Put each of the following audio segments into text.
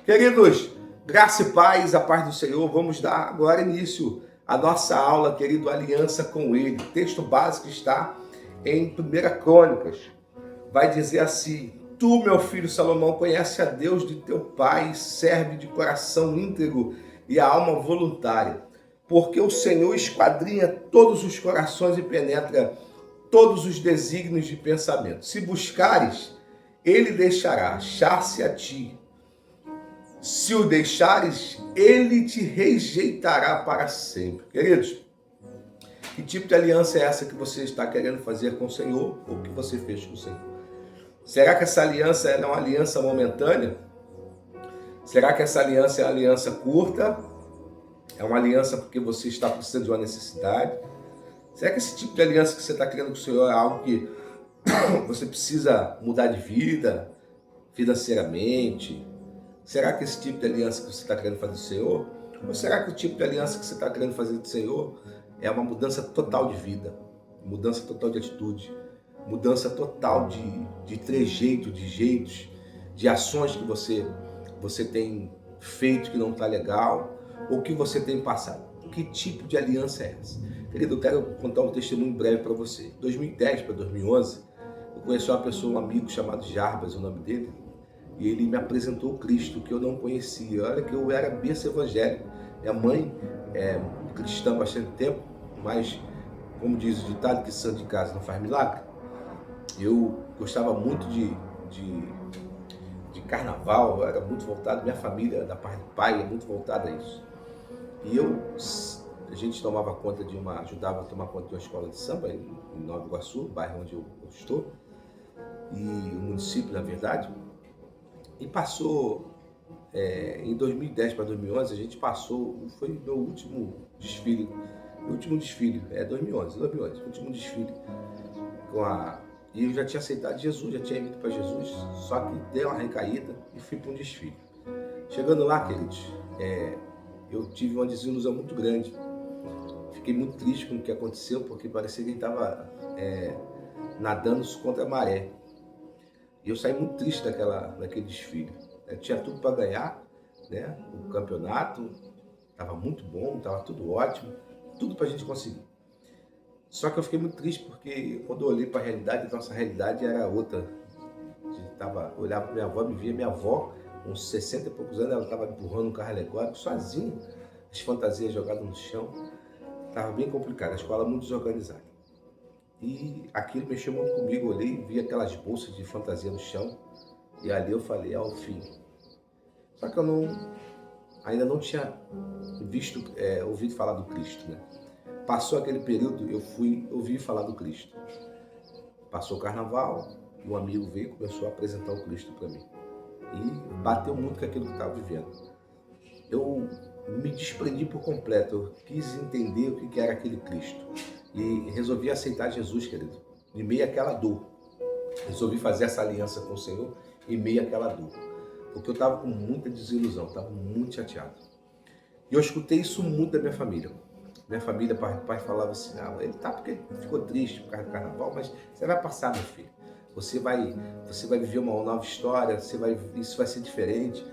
Queridos, graça e paz, a paz do Senhor. Vamos dar agora início à nossa aula, querido, aliança com Ele. O texto básico está em 1 Crônicas. Vai dizer assim: Tu, meu filho Salomão, conhece a Deus de teu pai, serve de coração íntegro e a alma voluntária. Porque o Senhor esquadrinha todos os corações e penetra todos os desígnios de pensamento. Se buscares, Ele deixará achar-se a ti. Se o deixares, ele te rejeitará para sempre. Queridos, que tipo de aliança é essa que você está querendo fazer com o Senhor ou que você fez com o Senhor? Será que essa aliança é uma aliança momentânea? Será que essa aliança é uma aliança curta? É uma aliança porque você está precisando de uma necessidade? Será que esse tipo de aliança que você está querendo com o Senhor é algo que você precisa mudar de vida, financeiramente? Será que esse tipo de aliança que você está querendo fazer do Senhor? Ou será que o tipo de aliança que você está querendo fazer do Senhor é uma mudança total de vida, mudança total de atitude, mudança total de trejeito, de jeitos, de ações que você tem feito que não está legal, ou que você tem passado? Que tipo de aliança é essa? Querido, eu quero contar um testemunho breve para você. 2010 para 2011, eu conheci uma pessoa, um amigo chamado Jarbas, o nome dele, e ele me apresentou o Cristo que eu não conhecia. Olha que eu era berço evangélico. Minha mãe é cristã há bastante tempo, mas, como diz o ditado, que santo de casa não faz milagre. Eu gostava muito de carnaval, eu era muito voltado, minha família, da parte do pai, é muito voltada a isso. E a gente tomava conta ajudava a tomar conta de uma escola de samba em Nova Iguaçu, bairro onde eu estou, e o município, na verdade. E passou, em 2010 para 2011, a gente passou, foi meu último desfile, 2011, último desfile, e eu já tinha aceitado Jesus, já tinha ido para Jesus, só que deu uma recaída e fui para um desfile. Chegando lá, queridos, eu tive uma desilusão muito grande, fiquei muito triste com o que aconteceu, porque parecia que ele estava nadando contra a maré. E eu saí muito triste daquele desfile. Eu tinha tudo para ganhar, né? O campeonato estava muito bom, estava tudo ótimo, tudo para a gente conseguir. Só que eu fiquei muito triste porque quando eu olhei para a realidade, a nossa realidade era outra. Eu olhava para minha avó, me via minha avó, com 60 e poucos anos, ela estava empurrando um carro alegórico sozinha, as fantasias jogadas no chão. Estava bem complicado, a escola muito desorganizada. E aquilo mexeu muito comigo, eu olhei, vi aquelas bolsas de fantasia no chão, e ali eu falei, o fim. Só que eu ainda não tinha ouvido falar do Cristo, né? Passou aquele período, eu ouvi falar do Cristo. Passou o carnaval, um amigo veio e começou a apresentar o Cristo para mim. E bateu muito com aquilo que eu estava vivendo. Eu me desprendi por completo, eu quis entender o que era aquele Cristo. E resolvi aceitar Jesus, querido, em meio àquela dor. Resolvi fazer essa aliança com o Senhor em meio àquela dor. Porque eu estava com muita desilusão, estava muito chateado. E eu escutei isso muito da minha família. Minha família, pai falava assim, ele tá porque ficou triste por causa do carnaval, mas você vai passar, meu filho. Você vai viver uma nova história, isso vai ser diferente.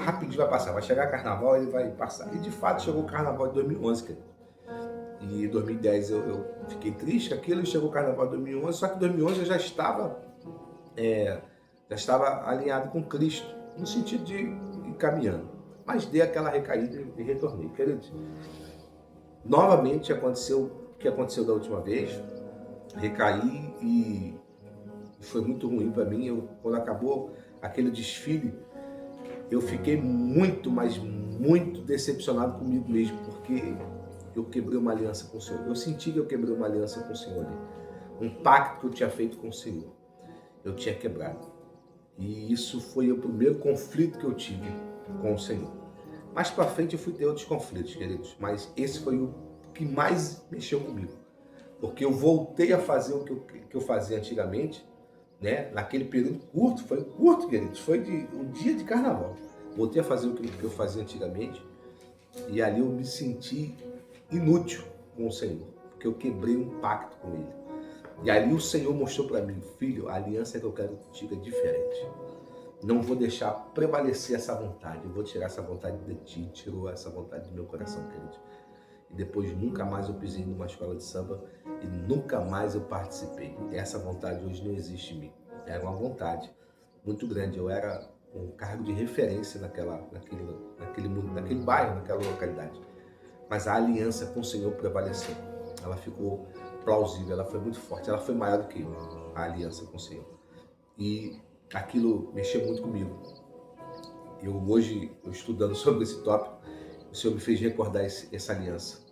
Rapidinho vai passar, vai chegar carnaval, ele vai passar. E de fato chegou o carnaval de 2011, querido. E em 2010 eu fiquei triste com aquilo, e chegou o carnaval de 2011, só que em 2011 eu já estava alinhado com Cristo, no sentido de ir caminhando. Mas dei aquela recaída e retornei. Queridos, novamente aconteceu o que aconteceu da última vez, recaí e foi muito ruim para mim. Quando acabou aquele desfile, eu fiquei muito, mas muito decepcionado comigo mesmo, porque eu quebrei uma aliança com o Senhor. Eu senti que eu quebrei uma aliança com o Senhor ali. Um pacto que eu tinha feito com o Senhor. Eu tinha quebrado. E isso foi o primeiro conflito que eu tive com o Senhor. Mais para frente eu fui ter outros conflitos, queridos. Mas esse foi o que mais mexeu comigo. Porque eu voltei a fazer o que eu fazia antigamente, né? Naquele período curto, foi curto, queridos. Foi um dia de carnaval. Voltei a fazer o que eu fazia antigamente. E ali eu me senti inútil com o Senhor, porque eu quebrei um pacto com Ele. E ali o Senhor mostrou para mim, filho, a aliança que eu quero contigo é diferente. não vou deixar prevalecer essa vontade. Eu vou tirar essa vontade de ti, tirou essa vontade do meu coração, querido. E depois nunca mais eu pisei numa escola de samba e nunca mais eu participei. Essa vontade hoje não existe em mim. Era uma vontade muito grande. Eu era um cargo de referência naquele bairro, naquela localidade. Mas a aliança com o Senhor prevaleceu. Ela ficou plausível, ela foi muito forte, ela foi maior do que eu, a aliança com o Senhor. E aquilo mexeu muito comigo. Hoje, estudando sobre esse tópico, o Senhor me fez recordar essa aliança.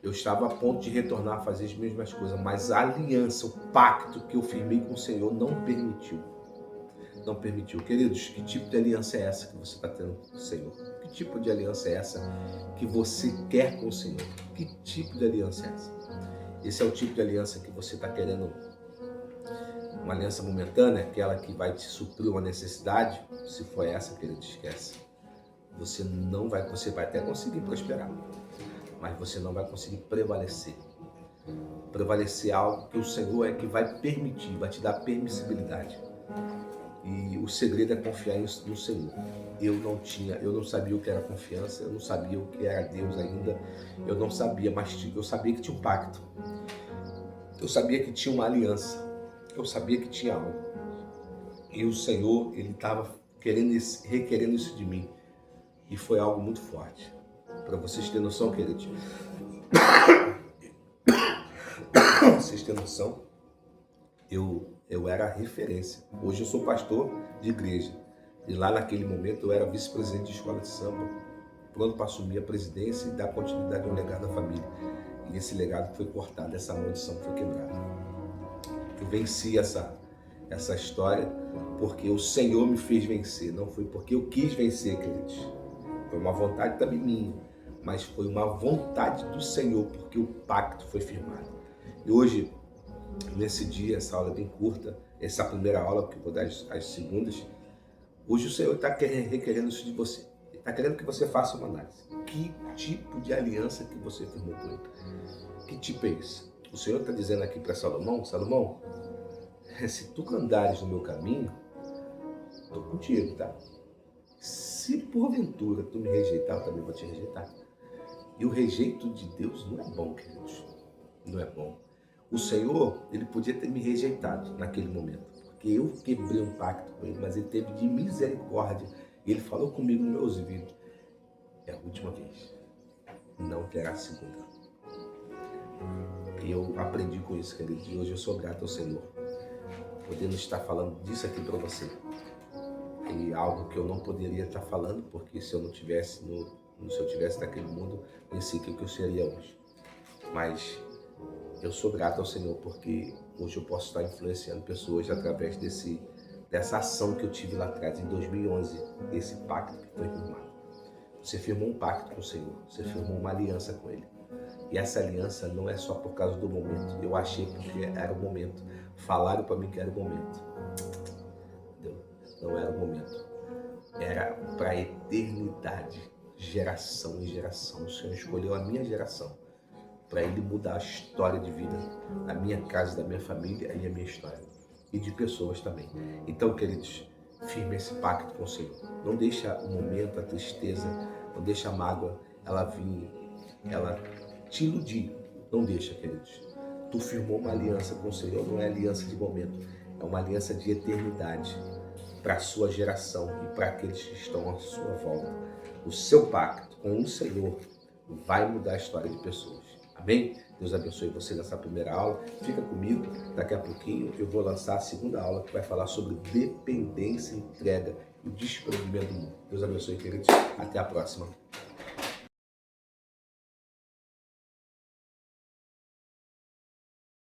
Eu estava a ponto de retornar a fazer as mesmas coisas, mas a aliança, o pacto que eu firmei com o Senhor não permitiu. Não permitiu. Queridos, que tipo de aliança é essa que você está tendo com o Senhor? Que tipo de aliança é essa que você quer com o Senhor? Que tipo de aliança é essa? Esse é o tipo de aliança que você está querendo, uma aliança momentânea, aquela que vai te suprir uma necessidade. Se for essa, querido, esquece. Você vai até conseguir prosperar, mas você não vai conseguir prevalecer. Prevalecer algo que o Senhor é que vai permitir, vai te dar permissibilidade. E o segredo é confiar no Senhor. Eu não sabia o que era confiança, eu não sabia o que era Deus ainda, eu não sabia, mas eu sabia que tinha um pacto. Eu sabia que tinha uma aliança, eu sabia que tinha algo. E o Senhor, Ele estava requerendo isso de mim. E foi algo muito forte. Para vocês terem noção, queridos. Vocês terem noção, eu era referência. Hoje eu sou pastor de igreja. E lá naquele momento eu era vice-presidente de escola de samba, pronto para assumir a presidência e dar continuidade ao legado da família. E esse legado foi cortado, essa maldição foi quebrada. Eu venci essa história porque o Senhor me fez vencer, não foi porque eu quis vencer, queridos. Foi uma vontade também minha, mas foi uma vontade do Senhor, porque o pacto foi firmado. E hoje, nesse dia, essa aula é bem curta, essa primeira aula, que eu vou dar as segundas, hoje o Senhor está requerendo isso de você. Ele está querendo que você faça uma análise. Que tipo de aliança que você firmou com ele? Que tipo é isso? O Senhor está dizendo aqui para Salomão, Salomão, se tu andares no meu caminho, estou contigo, tá? Se porventura tu me rejeitar, eu também vou te rejeitar. E o rejeito de Deus não é bom, queridos. Não é bom. O Senhor, Ele podia ter me rejeitado naquele momento, porque eu quebrei um pacto com Ele, mas Ele teve de misericórdia. E Ele falou comigo nos meus ouvidos: é a última vez, não terá segunda. E eu aprendi com isso, querido, e hoje eu sou grato ao Senhor, podendo estar falando disso aqui para você. E algo que eu não poderia estar falando, porque se eu não tivesse se eu tivesse naquele mundo, nem sei o que eu seria hoje. Mas eu sou grato ao Senhor, porque hoje eu posso estar influenciando pessoas através dessa ação que eu tive lá atrás, em 2011, esse pacto que foi firmado. Você firmou um pacto com o Senhor, você firmou uma aliança com Ele. E essa aliança não é só por causa do momento. Eu achei porque era o momento. Falaram para mim que era o momento. Não era o momento. Era para a eternidade, geração em geração. O Senhor escolheu a minha geração para Ele mudar a história de vida da minha casa, da minha família e a minha história. E de pessoas também. Então, queridos, firme esse pacto com o Senhor. Não deixa o momento, a tristeza, não deixa a mágoa, ela vir, ela te iludir. Não deixa, queridos. Tu firmou uma aliança com o Senhor, não é aliança de momento, é uma aliança de eternidade para a sua geração e para aqueles que estão à sua volta. O seu pacto com o Senhor vai mudar a história de pessoas. Amém? Deus abençoe você nessa primeira aula. Fica comigo, daqui a pouquinho eu vou lançar a segunda aula que vai falar sobre dependência, entrega e o desprendimento do mundo. Deus abençoe, queridos. Até a próxima.